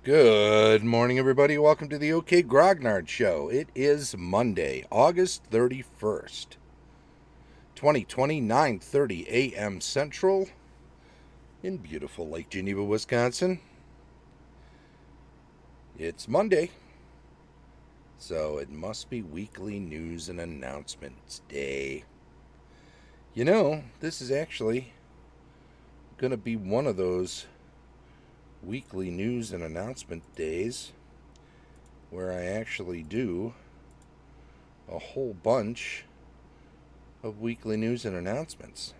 Good morning, everybody. Welcome to the OK Grognard Show. It is Monday, August 31st, 2020, 9:30 a.m. Central in beautiful Lake Geneva, Wisconsin. It's Monday, so it must be weekly news and announcements day. You know, this is actually going to be one of those weekly news and announcement days where I actually do a whole bunch of weekly news and announcements.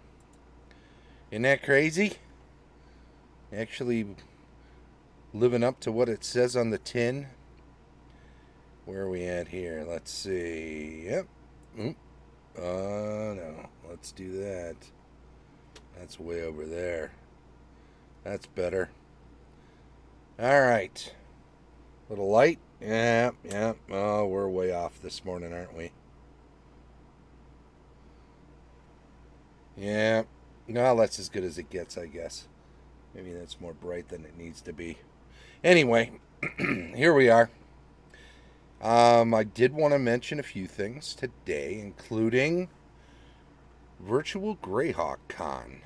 Isn't that crazy? Actually living up to what it says on the tin. Where are we at here? Let's see. Yep. No. Let's do that. That's way over there. That's better. All right. Little light. Yeah. Oh, we're way off this morning, aren't we? Yeah. No, that's as good as it gets, I guess. Maybe that's more bright than it needs to be. Anyway, here we are. I did want to mention a few things today, including virtual Greyhawk Con.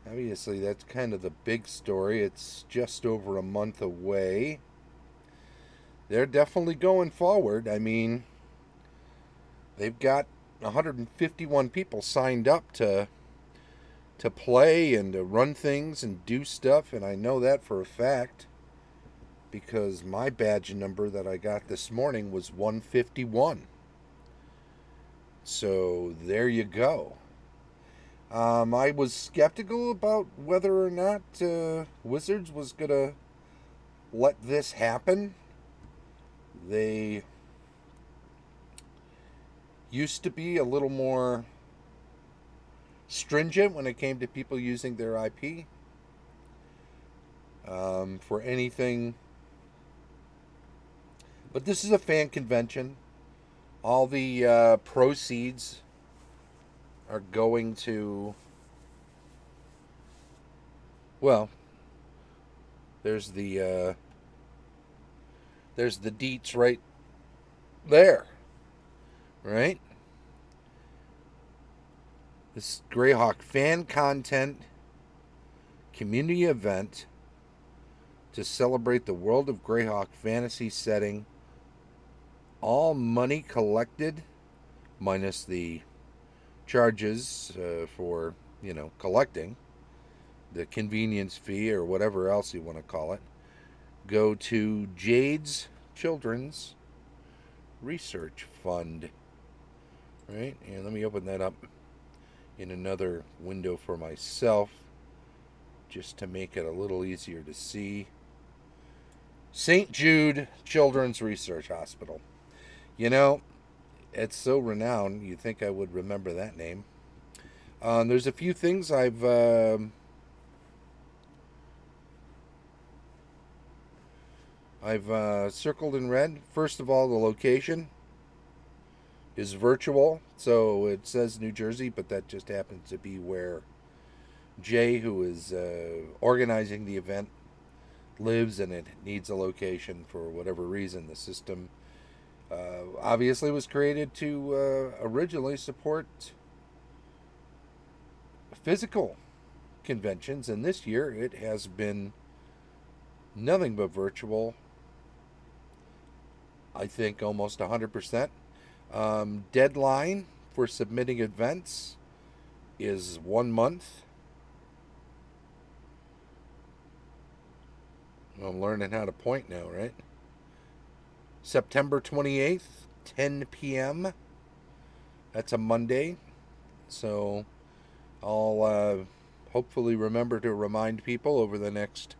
Obviously, that's kind of the big story. It's just over a month away. They're definitely going forward. I mean, they've got 151 people signed up to play and to run things and do stuff, and I know that for a fact because my badge number that I got this morning was 151. So there you go. I was skeptical about whether or not Wizards was going to let this happen. They used to be a little more stringent when it came to people using their IP for anything. But this is a fan convention. All the proceeds are going to, well, there's the deets right there, right? This Greyhawk fan content community event to celebrate the world of Greyhawk fantasy setting. All money collected, minus the charges for, collecting, the convenience fee or whatever else you want to call it, go to Jade's Children's Research Fund. Right? And let me open that up in another window for myself just to make it a little easier to see. St. Jude Children's Research Hospital. You know, it's so renowned, you'd think I would remember that name. There's a few things I've circled in red. First of all, the location is virtual, so it says New Jersey, but that just happens to be where Jay, who is organizing the event, lives, and it needs a location for whatever reason. The system obviously was created to originally support physical conventions, and this year it has been nothing but virtual. I think almost 100%. Deadline for submitting events is 1 month. I'm learning how to point now, right? September 28th, 10 p.m. That's a Monday. So I'll hopefully remember to remind people over the next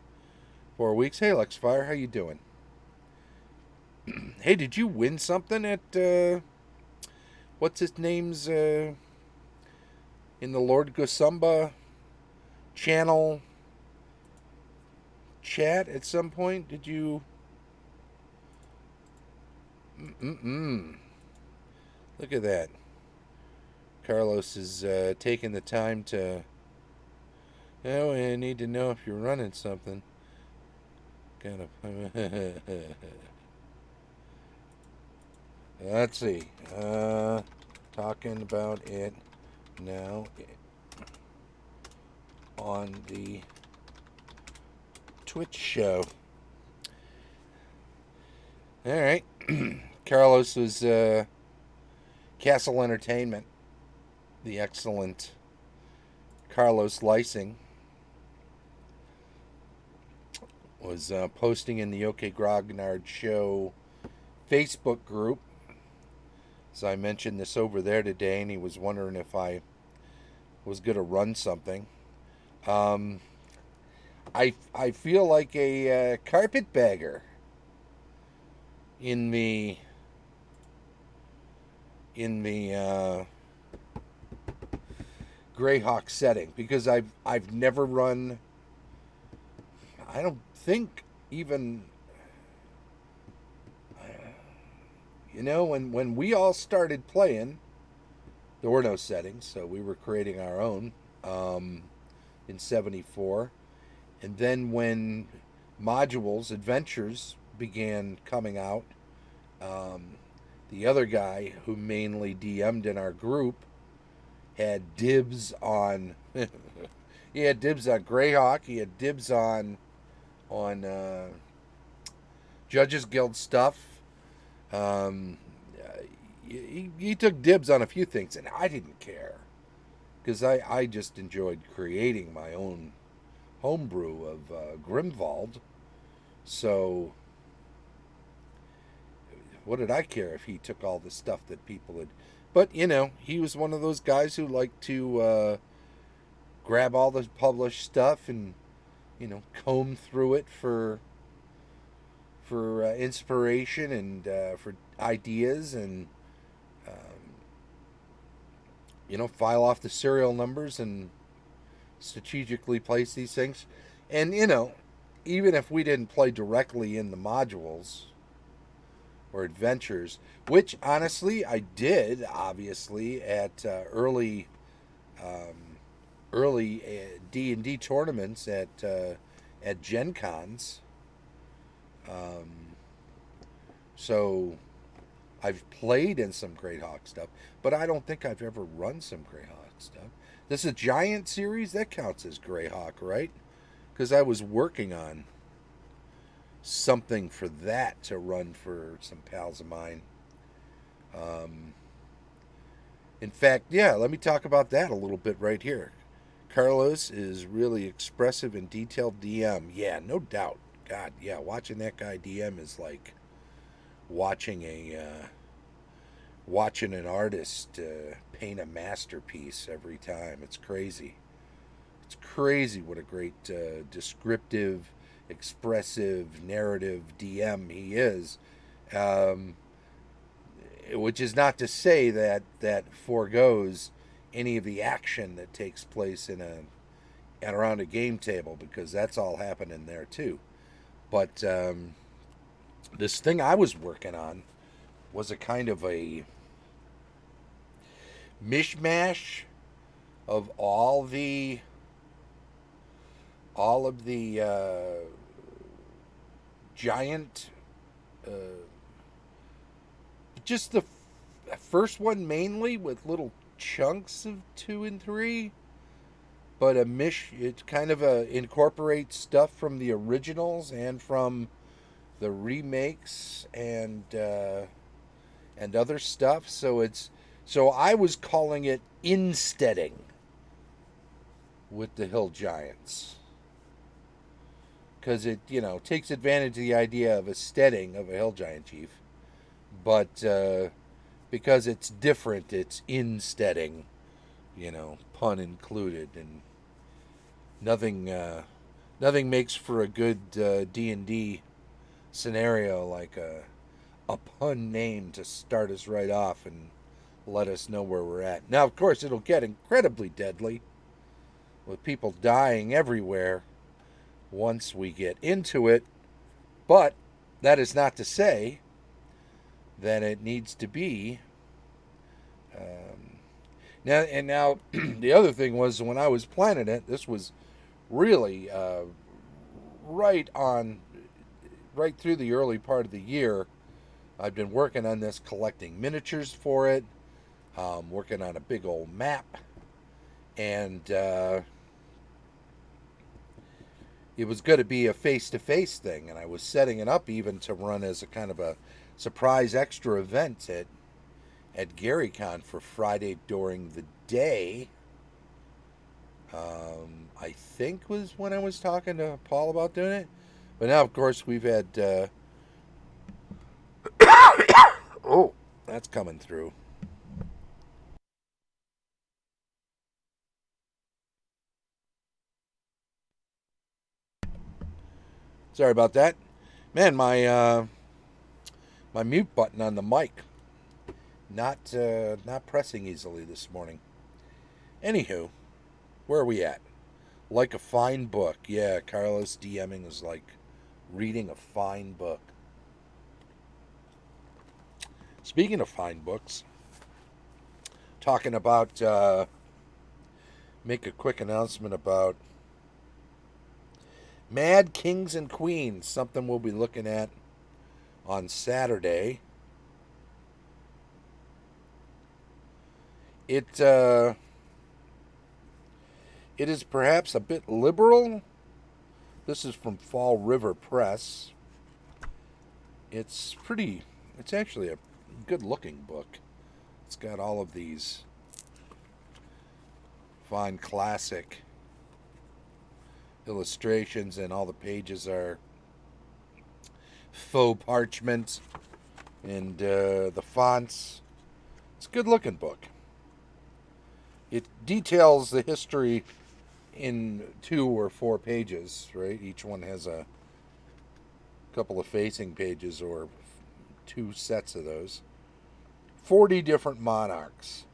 4 weeks. Hey, Lexfire, how you doing? Hey, did you win something at what's his name's in the Lord Gosumba channel chat at some point? Did you? Look at that. Carlos is taking the time to. Oh, I need to know if you're running something. Kind of. Let's see. Talking about it now on the Twitch show. All right. Carlos was Castle Entertainment, the excellent Carlos Lysing, was posting in the OK Grognard Show Facebook group. So I mentioned this over there today, and he was wondering if I was going to run something. I feel like a carpetbagger in the Greyhawk setting, because I've never run. I don't think even, when we all started playing, there were no settings, so we were creating our own in '74, and then when modules adventures began coming out, the other guy who mainly DM'd in our group had dibs on. He had dibs on Greyhawk. He had dibs on Judges Guild stuff. He took dibs on a few things, and I didn't care, because I just enjoyed creating my own homebrew of Grimwald. So what did I care if he took all the stuff that people had? But he was one of those guys who liked to grab all the published stuff and comb through it for inspiration and for ideas, and file off the serial numbers and strategically place these things. And even if we didn't play directly in the modules or adventures, which honestly I did, obviously, at early D&D tournaments at Gen Cons. So I've played in some Greyhawk stuff, but I don't think I've ever run some Greyhawk stuff. This is a Giant series, that counts as Greyhawk, right? Because I was working on something for that to run for some pals of mine. In fact, yeah, let me talk about that a little bit right here. Carlos is really expressive and detailed DM. Yeah, no doubt. God, yeah, watching that guy DM is like watching an artist paint a masterpiece every time. It's crazy. It's crazy what a great descriptive, expressive, narrative DM he is. Which is not to say that foregoes any of the action that takes place in and around a game table, because that's all happening there too. But this thing I was working on was a kind of a mishmash of all of the giant, just the first one mainly, with little chunks of 2 and 3, but it kind of incorporates stuff from the originals and from the remakes and other stuff. So I was calling it insteading with the Hill Giants, because it takes advantage of the idea of a steading of a Hill Giant chief, but because it's different, it's insteading, pun included, and nothing makes for a good D&D scenario like a pun name to start us right off and let us know where we're at. Now, of course, it'll get incredibly deadly with people dying everywhere once we get into it, but that is not to say that it needs to be. Now the other thing was, when I was planning it, this was really right on right through the early part of the year, I've been working on this, collecting miniatures for it, working on a big old map, and it was going to be a face-to-face thing, and I was setting it up even to run as a kind of a surprise extra event at Greyhawk Con for Friday during the day. I think was when I was talking to Paul about doing it. But now, of course, we've had. Oh, that's coming through. Sorry about that, man. My mute button on the mic not pressing easily this morning. Anywho, where are we at? Like a fine book. Yeah, Carlos DMing is like reading a fine book. Speaking of fine books, talking about make a quick announcement about Mad Kings and Queens, something we'll be looking at on Saturday. It is perhaps a bit liberal. This is from Fall River Press. It's actually a good looking book. It's got all of these fine classic illustrations, and all the pages are faux parchment, and the fonts. It's a good looking book. It details the history in 2 or 4 pages, right? Each one has a couple of facing pages or 2 sets of those. 40 different monarchs.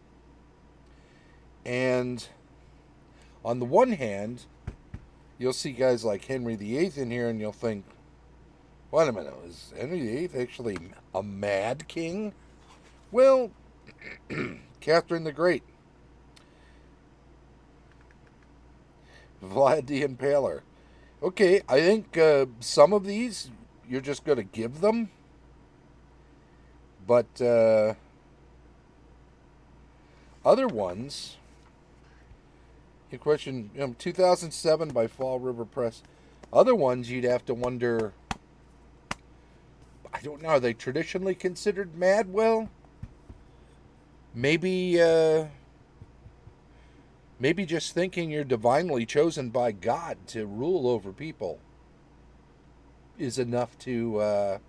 And on the one hand, you'll see guys like Henry VIII in here, and you'll think, wait a minute, is Henry VIII actually a mad king? Well, Catherine the Great, Vlad the Impaler. Okay, I think some of these you're just going to give them, but other ones, you question, 2007 by Fall River Press. Other ones you'd have to wonder, I don't know, are they traditionally considered mad? Well, maybe just thinking you're divinely chosen by God to rule over people is enough to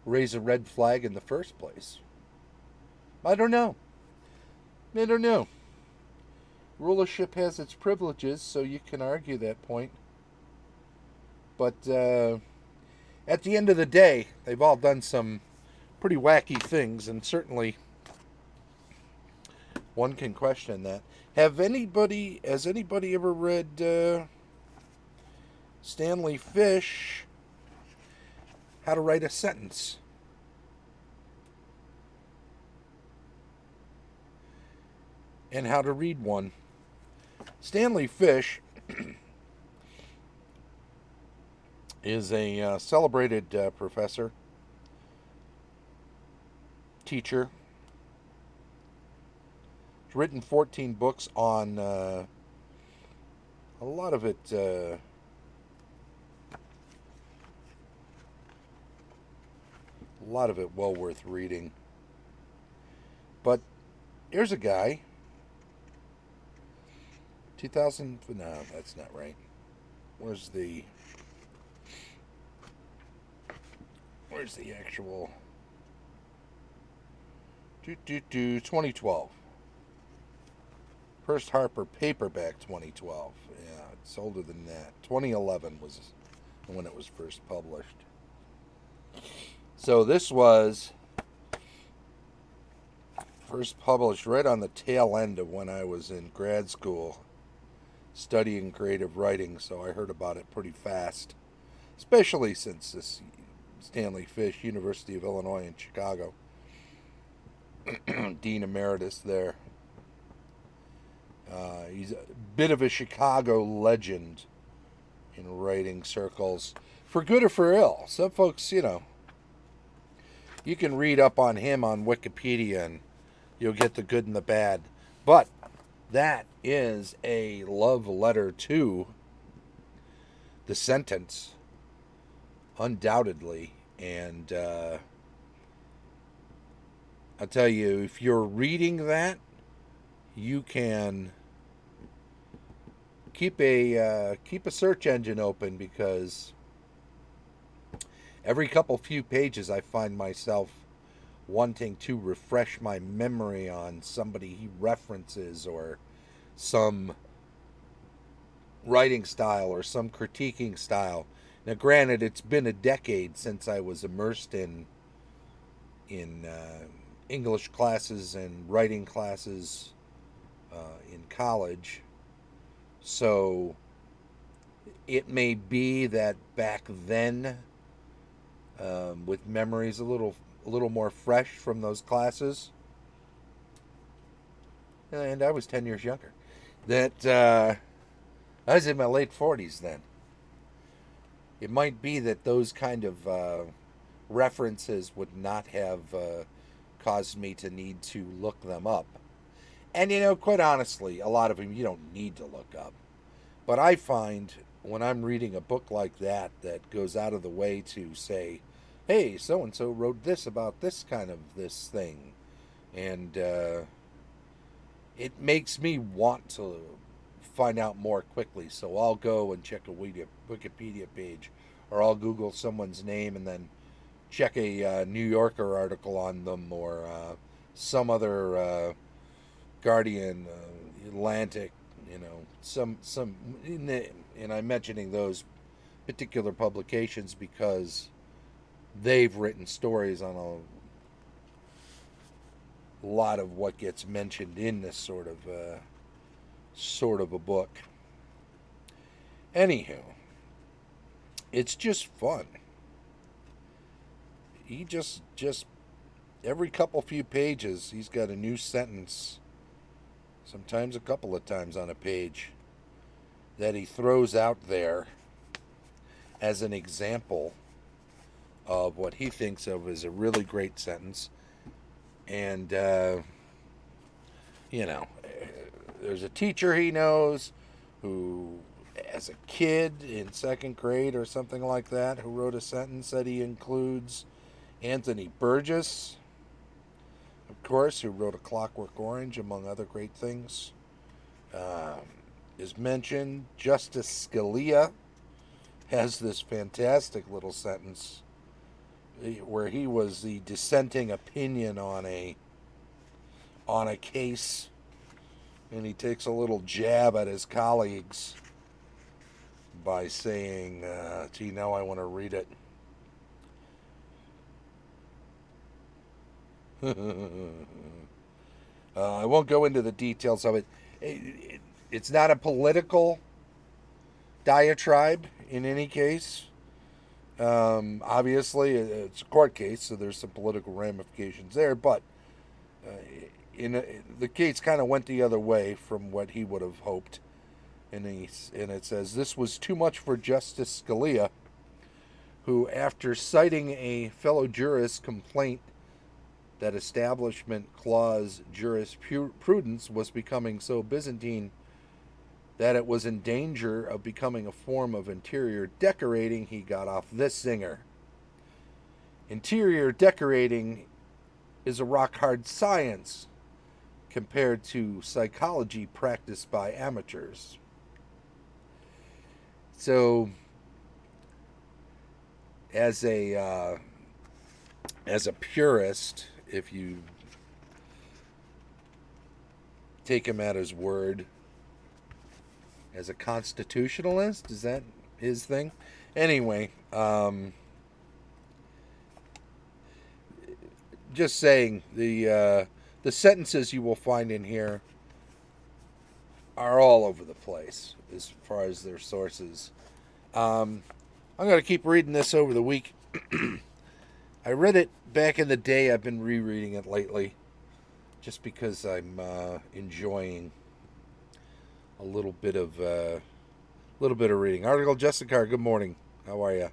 raise a red flag in the first place. I don't know. Rulership has its privileges, so you can argue that point. But at the end of the day, they've all done some pretty wacky things, and certainly one can question that. Has anybody ever read Stanley Fish, How to Write a Sentence? And How to Read One? Stanley Fish is a celebrated professor, teacher. He's written 14 books on a lot of it. A lot of it well worth reading. But here's a guy. 2000. No, that's not right. Where's the actual 2012. First Harper paperback 2012. Yeah, it's older than that. 2011 was when it was first published. So this was first published right on the tail end of when I was in grad school studying creative writing, so I heard about it pretty fast, especially since this Stanley Fish, University of Illinois in Chicago, Dean Emeritus there. He's a bit of a Chicago legend. in writing circles, for good or for ill. Some folks, you can read up on him on Wikipedia and you'll get the good and the bad. But that is a love letter to the sentence, undoubtedly. And I'll tell you, if you're reading that, you can keep a search engine open, because every few pages I find myself wanting to refresh my memory on somebody he references, or some writing style, or some critiquing style. Now, granted, it's been a decade since I was immersed in English classes and writing classes in college, so it may be that back then, with memories a little more fresh from those classes, and I was 10 years younger, that I was in my late 40s then. It might be that those kind of references would not have caused me to need to look them up. And, quite honestly, a lot of them you don't need to look up. But I find when I'm reading a book like that goes out of the way to say, hey, so-and-so wrote this about this thing. And it makes me want to find out more quickly. So I'll go and check a Wikipedia page, or I'll Google someone's name and then check a New Yorker article on them, or some other Guardian, Atlantic, some, and I'm mentioning those particular publications because they've written stories on a lot of what gets mentioned in this sort of a book. Anywho, it's just fun. He just every few pages, he's got a new sentence, sometimes a couple of times on a page, that he throws out there as an example of what he thinks of as a really great sentence. And, there's a teacher he knows who, as a kid in second grade or something like that, who wrote a sentence that he includes. Anthony Burgess, of course, who wrote A Clockwork Orange, among other great things, is mentioned. Justice Scalia has this fantastic little sentence where he was the dissenting opinion on a case, and he takes a little jab at his colleagues by saying, gee, now I want to read it. I won't go into the details of it. It's not a political diatribe in any case. Obviously, it's a court case, so there's some political ramifications there. But the case kind of went the other way from what he would have hoped. And it says, this was too much for Justice Scalia, who, after citing a fellow jurist's complaint that Establishment Clause jurisprudence was becoming so Byzantine that it was in danger of becoming a form of interior decorating, he got off this zinger. Interior decorating is a rock-hard science compared to psychology practiced by amateurs. So, as a purist, if you take him at his word, as a constitutionalist, is that his thing? Anyway, just saying, the sentences you will find in here are all over the place as far as their sources. I'm going to keep reading this over the week. I read it back in the day. I've been rereading it lately just because I'm enjoying a little bit of little bit of reading. Article Justicar, good morning. How are you?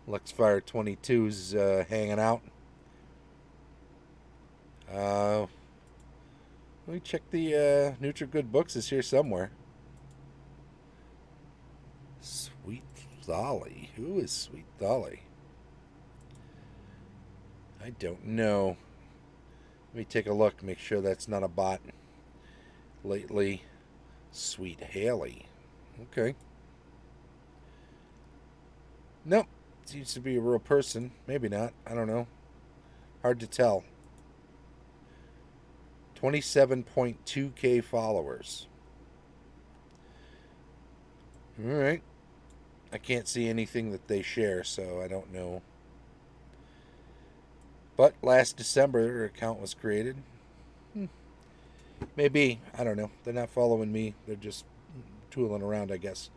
Luxfire22's hanging out. Let me check the NutriGood Books is here somewhere. Sweet Dolly. Who is Sweet Dolly? I don't know. Let me take a look, make sure that's not a bot. Lately, Sweet Haley. Okay. Nope. Seems to be a real person. Maybe not. I don't know. Hard to tell. 27.2K followers. Alright. I can't see anything that they share, so I don't know. But last December, her account was created. Maybe. I don't know. They're not following me. They're just tooling around, I guess.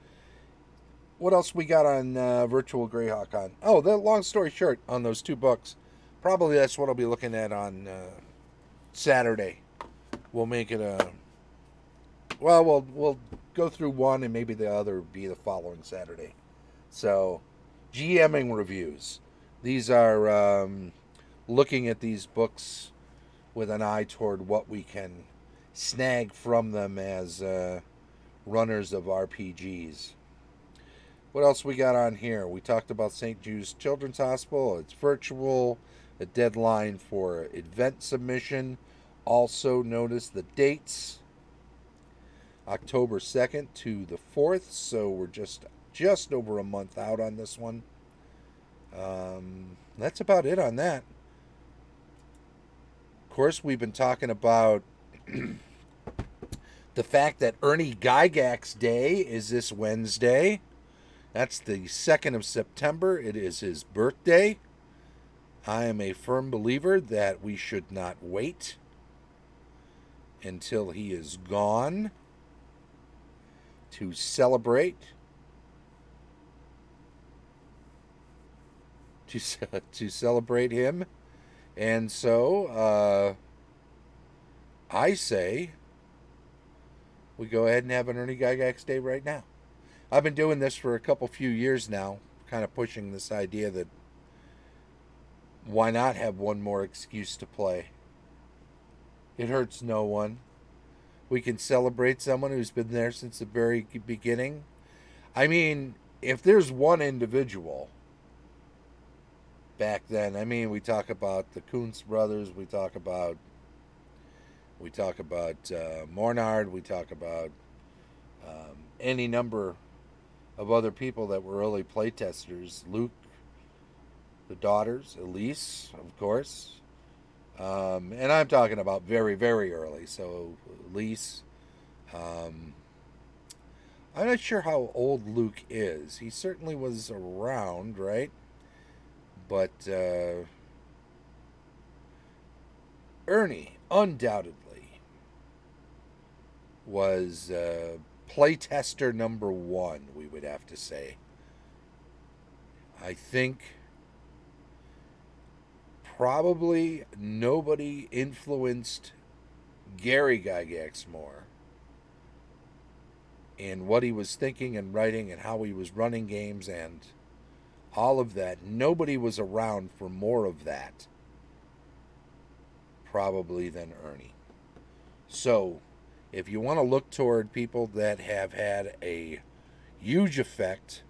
What else we got on virtual Greyhawk Con? Oh, the long story short on those two books. Probably that's what I'll be looking at on Saturday. We'll make it a... Well, we'll go through one and maybe the other be the following Saturday. So, GMing reviews. These are looking at these books with an eye toward what we can snag from them as runners of RPGs. What else we got on here? We talked about St. Jude's Children's Hospital. It's virtual. The deadline for event submission. Also notice the dates. October 2nd to the 4th. So we're just over a month out on this one. That's about it on that. Of course, we've been talking about the fact that Ernie Gygax Day is this Wednesday. That's the 2nd of September. It is his birthday. I am a firm believer that we should not wait until he is gone to celebrate. To celebrate him. And so, I say we go ahead and have an Ernie Gygax Day right now. I've been doing this for a few years now, kind of pushing this idea that why not have one more excuse to play? It hurts no one. We can celebrate someone who's been there since the very beginning. I mean, if there's one individual back then, I mean, we talk about the Kuntz brothers, we talk about Mornard, we talk about any number of other people that were early playtesters. Luke, the daughters, Elise, of course. And I'm talking about very, very early. So, Elise. I'm not sure how old Luke is. He certainly was around, right? But Ernie, undoubtedly, was playtester number one, we would have to say. I think probably nobody influenced Gary Gygax more in what he was thinking and writing and how he was running games and all of that. Nobody was around for more of that probably than Ernie. So if you want to look toward people that have had a huge effect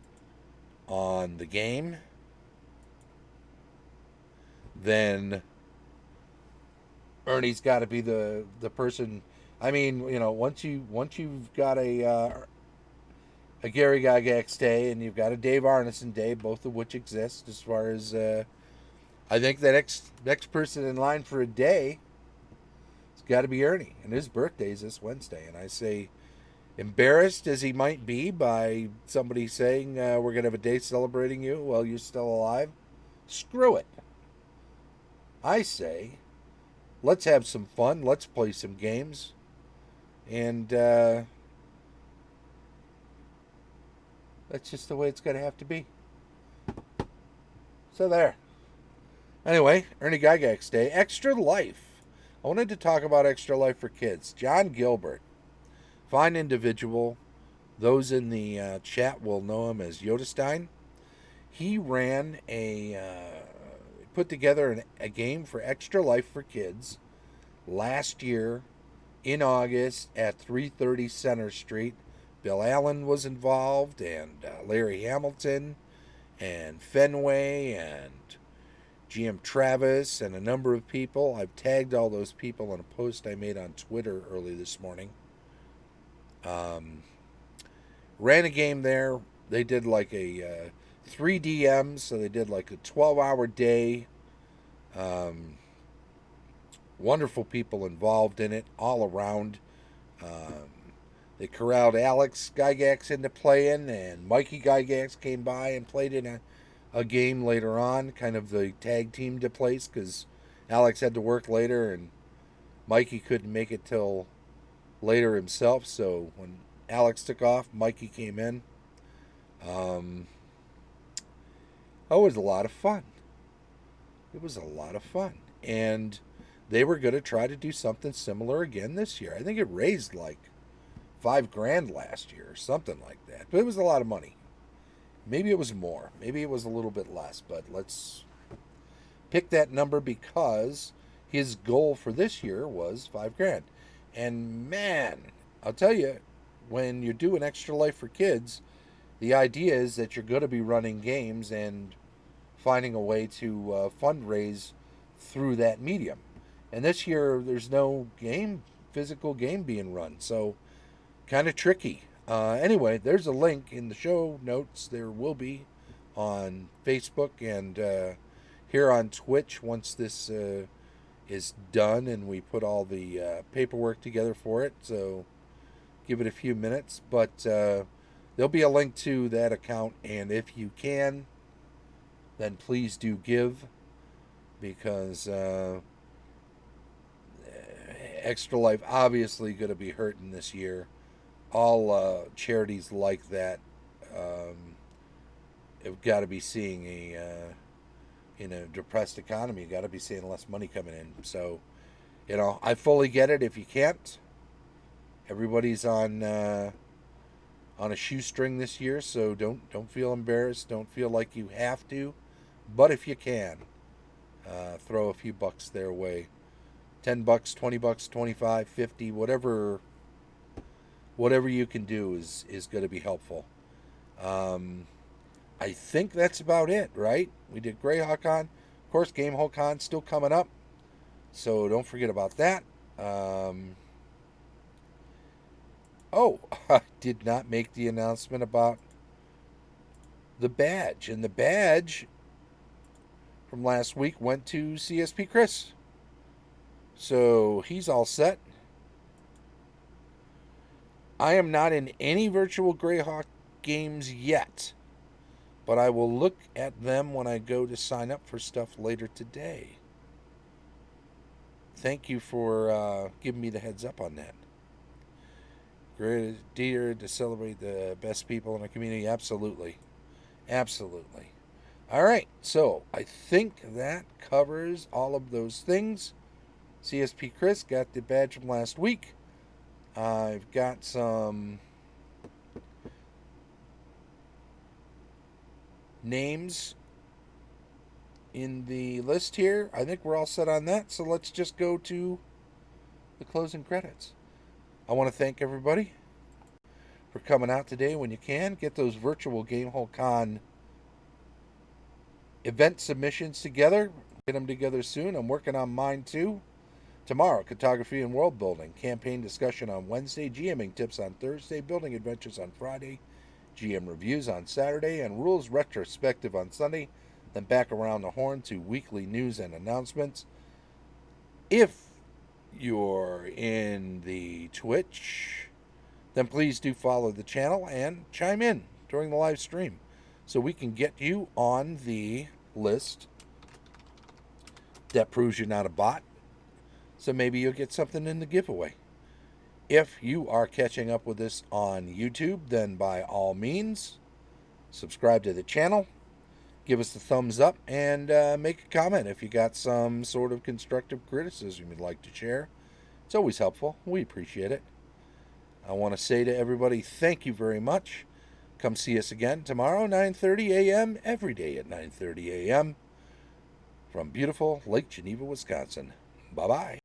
on the game, then Ernie's got to be the person. I mean, you know, once you've got a Gary Gygax Day and you've got a Dave Arneson Day, both of which exist as far as I think the next person in line for a day has got to be Ernie, and his birthday is this Wednesday. And I say, embarrassed as he might be by somebody saying we're going to have a day celebrating you while you're still alive, screw it. I say, let's have some fun. Let's play some games. And that's just the way it's going to have to be. So there. Anyway, Ernie Gygax Day. Extra Life. I wanted to talk about Extra Life for kids. John Gilbert. Fine individual. Those in the chat will know him as Yodestein. He ran put together a game for Extra Life for Kids last year in August at 330 Center Street. Bill Allen was involved, and Larry Hamilton, and Fenway, and GM Travis, and a number of people. I've tagged all those people in a post I made on Twitter early this morning. Ran a game there. They did like a 3 DMs, so they did like a 12-hour day. Wonderful people involved in it all around. They corralled Alex Gygax into playing, and Mikey Gygax came by and played in a game later on, kind of the tag team to place, because Alex had to work later and Mikey couldn't make it till later himself. So when Alex took off, Mikey came in. It was a lot of fun. It was a lot of fun. And they were going to try to do something similar again this year. I think it raised like $5,000 last year or something like that. But it was a lot of money. Maybe it was more. Maybe it was a little bit less. But let's pick that number because his goal for this year was $5,000. And man, I'll tell you, when you're doing Extra Life for Kids, the idea is that you're going to be running games and finding a way to fundraise through that medium. And this year, there's no physical game being run. So kind of tricky. Anyway, there's a link in the show notes. There will be on Facebook and here on Twitch once this is done and we put all the paperwork together for it. So give it a few minutes. But there'll be a link to that account. And if you can, then please do give, because Extra Life obviously going to be hurting this year. All charities like that have got to be seeing in a depressed economy, got to be seeing less money coming in. So, I fully get it. If you can't, everybody's on a shoestring this year, so don't feel embarrassed. Don't feel like you have to, but if you can, throw a few bucks their way. $10, $20, 25, 50, whatever you can do is going to be helpful. I think that's about it, right? We did Greyhawk Con. Of course, Gamehole Con still coming up, so don't forget about that. I did not make the announcement about the badge. And the badge from last week went to CSP Chris. So he's all set. I am not in any virtual Greyhawk games yet, but I will look at them when I go to sign up for stuff later today. Thank you for giving me the heads up on that. Great dear to celebrate the best people in the community. Absolutely. Absolutely. All right. So I think that covers all of those things. CSP Chris got the badge from last week. I've got some names in the list here. I think we're all set on that. So let's just go to the closing credits. I want to thank everybody for coming out today when you can. Get those virtual Gamehole Con event submissions together. Get them together soon. I'm working on mine too. Tomorrow, cartography and world building. Campaign discussion on Wednesday. GMing tips on Thursday. Building adventures on Friday. GM reviews on Saturday. And rules retrospective on Sunday. Then back around the horn to weekly news and announcements. If you're in the Twitch, then please do follow the channel and chime in during the live stream so we can get you on the list. That proves you're not a bot. So maybe you'll get something in the giveaway. If you are catching up with this on YouTube, then by all means, subscribe to the channel, give us the thumbs up, and make a comment if you got some sort of constructive criticism you'd like to share. It's always helpful. We appreciate it. I want to say to everybody, thank you very much. Come see us again tomorrow, 9:30 a.m., every day at 9:30 a.m. from beautiful Lake Geneva, Wisconsin. Bye-bye.